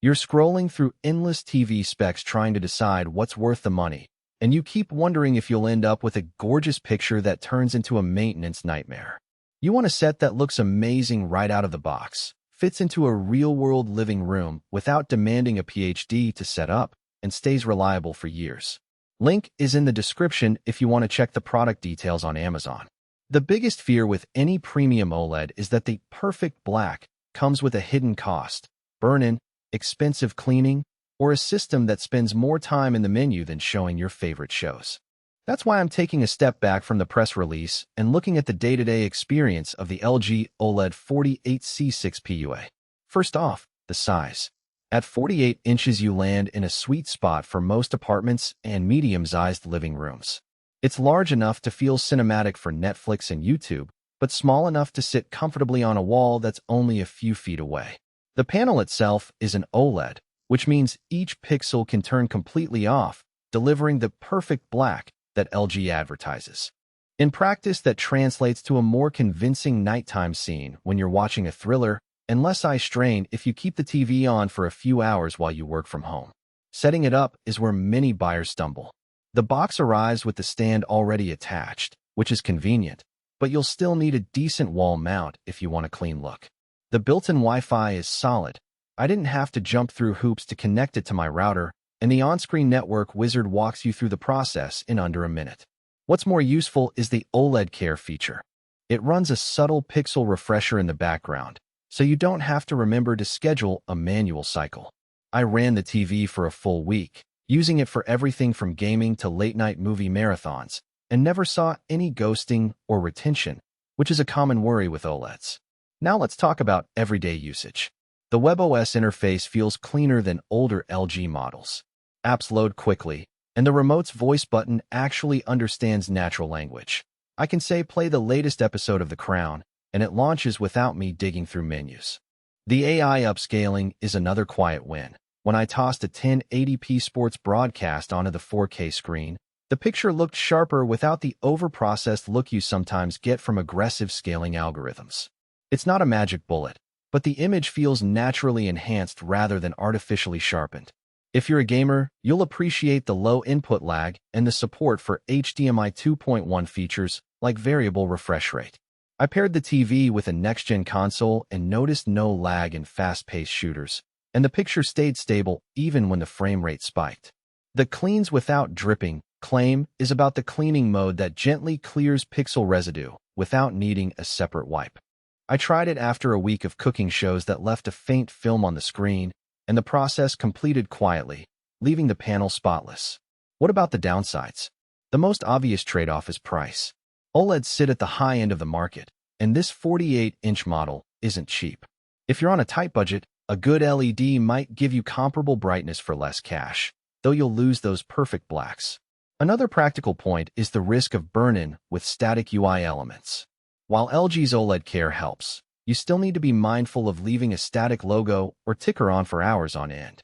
You're scrolling through endless TV specs trying to decide what's worth the money, and you keep wondering if you'll end up with a gorgeous picture that turns into a maintenance nightmare. You want a set that looks amazing right out of the box, fits into a real-world living room without demanding a PhD to set up, and stays reliable for years. Link is in the description if you want to check the product details on Amazon. The biggest fear with any premium OLED is that the perfect black comes with a hidden cost, burn-in, expensive cleaning, or a system that spends more time in the menu than showing your favorite shows. That's why I'm taking a step back from the press release and looking at the day-to-day experience of the LG OLED48C6PUA. First off, the size. At 48 inches you land in a sweet spot for most apartments and medium-sized living rooms. It's large enough to feel cinematic for Netflix and YouTube, but small enough to sit comfortably on a wall that's only a few feet away. The panel itself is an OLED, which means each pixel can turn completely off, delivering the perfect black that LG advertises. In practice, that translates to a more convincing nighttime scene when you're watching a thriller, and less eye strain if you keep the TV on for a few hours while you work from home. Setting it up is where many buyers stumble. The box arrives with the stand already attached, which is convenient, but you'll still need a decent wall mount if you want a clean look. The built-in Wi-Fi is solid. I didn't have to jump through hoops to connect it to my router, and the on-screen network wizard walks you through the process in under a minute. What's more useful is the OLED Care feature. It runs a subtle pixel refresher in the background, so you don't have to remember to schedule a manual cycle. I ran the TV for a full week, using it for everything from gaming to late-night movie marathons, and never saw any ghosting or retention, which is a common worry with OLEDs. Now let's talk about everyday usage. The WebOS interface feels cleaner than older LG models. Apps load quickly, and the remote's voice button actually understands natural language. I can say play the latest episode of The Crown, and it launches without me digging through menus. The AI upscaling is another quiet win. When I tossed a 1080p sports broadcast onto the 4K screen, the picture looked sharper without the over-processed look you sometimes get from aggressive scaling algorithms. It's not a magic bullet, but the image feels naturally enhanced rather than artificially sharpened. If you're a gamer, you'll appreciate the low input lag and the support for HDMI 2.1 features like variable refresh rate. I paired the TV with a next-gen console and noticed no lag in fast-paced shooters, and the picture stayed stable even when the frame rate spiked. The cleans without dripping claim is about the cleaning mode that gently clears pixel residue without needing a separate wipe. I tried it after a week of cooking shows that left a faint film on the screen, and the process completed quietly, leaving the panel spotless. What about the downsides? The most obvious trade-off is price. OLEDs sit at the high end of the market, and this 48-inch model isn't cheap. If you're on a tight budget, a good LED might give you comparable brightness for less cash, though you'll lose those perfect blacks. Another practical point is the risk of burn-in with static UI elements. While LG's OLED Care helps, you still need to be mindful of leaving a static logo or ticker on for hours on end.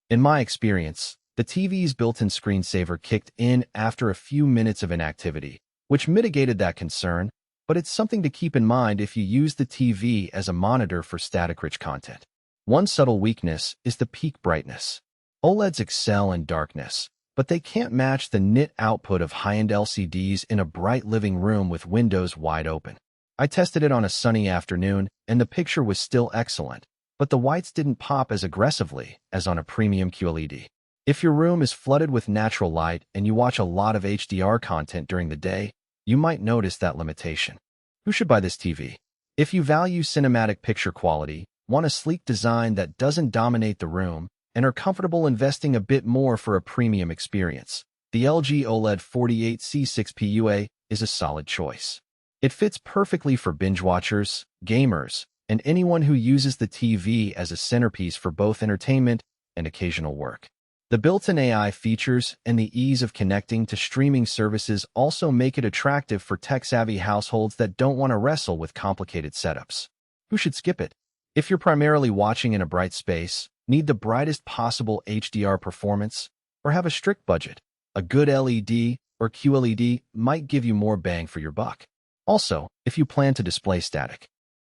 In my experience, the TV's built-in screensaver kicked in after a few minutes of inactivity, which mitigated that concern, but it's something to keep in mind if you use the TV as a monitor for static-rich content. One subtle weakness is the peak brightness. OLEDs excel in darkness, but they can't match the nit output of high-end LCDs in a bright living room with windows wide open. I tested it on a sunny afternoon, and the picture was still excellent, but the whites didn't pop as aggressively as on a premium QLED. If your room is flooded with natural light and you watch a lot of HDR content during the day, you might notice that limitation. Who should buy this TV? If you value cinematic picture quality, want a sleek design that doesn't dominate the room, and are comfortable investing a bit more for a premium experience, the LG OLED 48C6PUA is a solid choice. It fits perfectly for binge watchers, gamers, and anyone who uses the TV as a centerpiece for both entertainment and occasional work. The built-in AI features and the ease of connecting to streaming services also make it attractive for tech-savvy households that don't want to wrestle with complicated setups. Who should skip it? If you're primarily watching in a bright space, need the brightest possible HDR performance, or have a strict budget, a good LED or QLED might give you more bang for your buck. Also, if you plan to display static